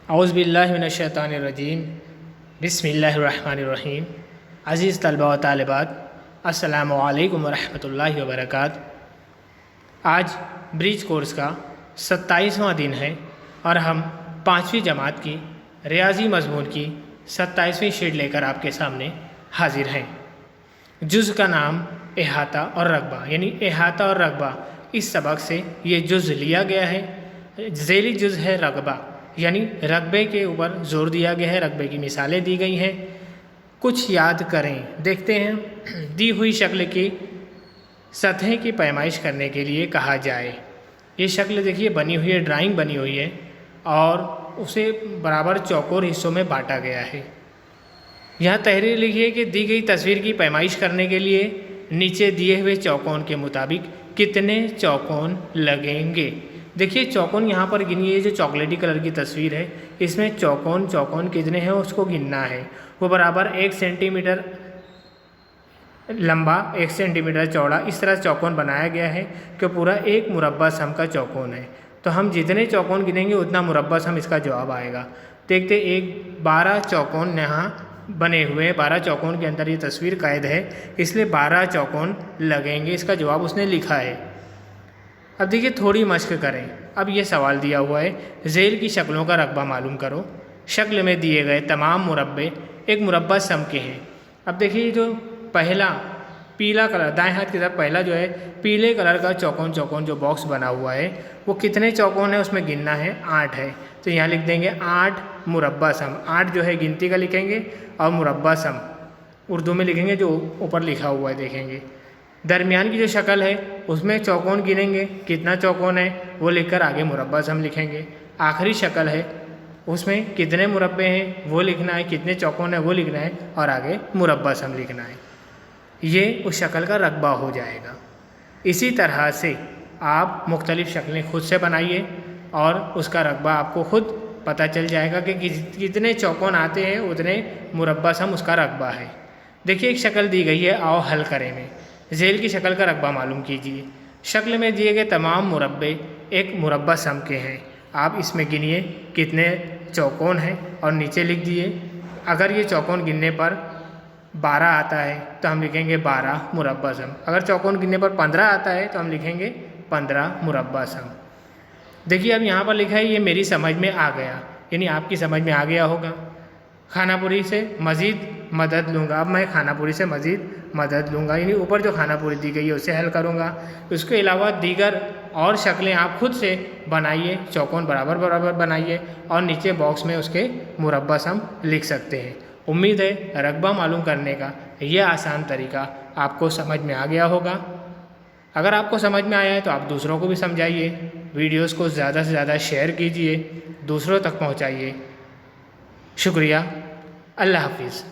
औज़ुबिल्लाहि बिस्मिल्लाहिर्रहमानिर्रहीम। अज़ीज़ तलबा व तालिबात, अस्सलामु अलैकुम वरहमतुल्लाहि वबरकातुहू। आज ब्रिज कोर्स का 27वां दिन है और हम 5वीं जमात की रियाजी मज़मून की 27वीं शीट लेकर आपके सामने हाजिर हैं। जुज़ का नाम इहाता और रकबा, यानी इहाता और रकबा, इस सबक से ये जुज़ लिया गया है। ज़ेली जुज़ है रकबा, यानी रकबे के ऊपर ज़ोर दिया गया है, रकबे की मिसालें दी गई हैं। कुछ याद करें, देखते हैं। दी हुई शक्ल की सतह की पैमाइश करने के लिए कहा जाए। ये शक्ल देखिए बनी हुई है, ड्राइंग बनी हुई है और उसे बराबर चौकोर हिस्सों में बांटा गया है। यहाँ तहरीर लिखिए कि दी गई तस्वीर की पैमाइश करने के लिए नीचे दिए हुए चौकोन के मुताबिक कितने चौकोन लगेंगे। देखिए चौकोन यहाँ पर गिनिए, जो चॉकलेटी कलर की तस्वीर है इसमें चौकोन कितने हैं उसको गिनना है। वो बराबर 1 सेंटीमीटर लंबा, 1 सेंटीमीटर चौड़ा, इस तरह चौकोन बनाया गया है कि पूरा एक मुरब्बा सम का चौकोन है। तो हम जितने चौकोन गिनेंगे उतना मुरब्बा सम इसका जवाब आएगा। देखते 12 चौकोन यहाँ बने हुए हैं, 12 चौकोन के अंदर ये तस्वीर कैद है, इसलिए 12 चौकोन लगेंगे। इसका जवाब उसने लिखा है। अब देखिए थोड़ी मश्क करें। अब ये सवाल दिया हुआ है, ज़ेल की शक्लों का रकबा मालूम करो। शक्ल में दिए गए तमाम मुरब्बे एक मुरब्बा सम के हैं। अब देखिए जो पहला पीला कलर, दाएं हाथ की तरफ पहला जो है पीले कलर का चौकोन जो बॉक्स बना हुआ है वो कितने चौकोन है उसमें गिनना है, 8 है। तो यहाँ लिख देंगे 8 मुरब्बा सम। 8 जो है गिनती का लिखेंगे और मुरब्बा सम उर्दू में लिखेंगे, जो ऊपर लिखा हुआ है देखेंगे। दरमियान की जो शक्ल है उसमें चौकोन गिनेंगे, कितना चौकोन है वो लिखकर आगे मुरब्बा सम लिखेंगे। आखिरी शक्ल है उसमें कितने मुरब्बे हैं वो लिखना है, कितने चौकोन है वो लिखना है और आगे मुरब्बा सम लिखना है। ये उस शक्ल का रकबा हो जाएगा। इसी तरह से आप मुख्तलिफ़ शक्लें खुद से बनाइए और उसका रकबा आपको खुद पता चल जाएगा कि कितने चौकोन आते हैं उतने मुरब्बा सम उसका रकबा है। देखिए एक शक्ल दी गई है, आओ हल करें में। ज़ेल की शक्ल का रकबा मालूम कीजिए। शक्ल में दिए गए तमाम मुरब्बे एक मुरब्बा सम के हैं। आप इसमें गिनिए कितने चौकोन हैं और नीचे लिख दिए। अगर ये चौकोन गिनने पर 12 आता है तो हम लिखेंगे 12 मुरब्बा सम। अगर चौकोन गिनने पर 15 आता है तो हम लिखेंगे 15 मुरब्बा सम। देखिए अब यहाँ पर लिखा है ये मेरी समझ में आ गया, यानी आपकी समझ में आ गया होगा। खानापुरी से मज़ीद मदद लूँगा। अब मैं खानापुरी से मज़ीद मदद लूँगा, यानी ऊपर जो खानापुरी दी गई है उससे हल करूँगा। उसके अलावा दीगर और शक्लें आप खुद से बनाइए, चौकोन बराबर बराबर बनाइए और नीचे बॉक्स में उसके मुरब्बा सम लिख सकते हैं। उम्मीद है रकबा मालूम करने का यह आसान तरीका आपको समझ में आ गया होगा। अगर आपको समझ में आया है तो आप दूसरों को भी समझाइए। वीडियोस को ज़्यादा से ज़्यादा शेयर कीजिए, दूसरों तक पहुँचाइए। शुक्रिया। अल्लाह हाफिज़।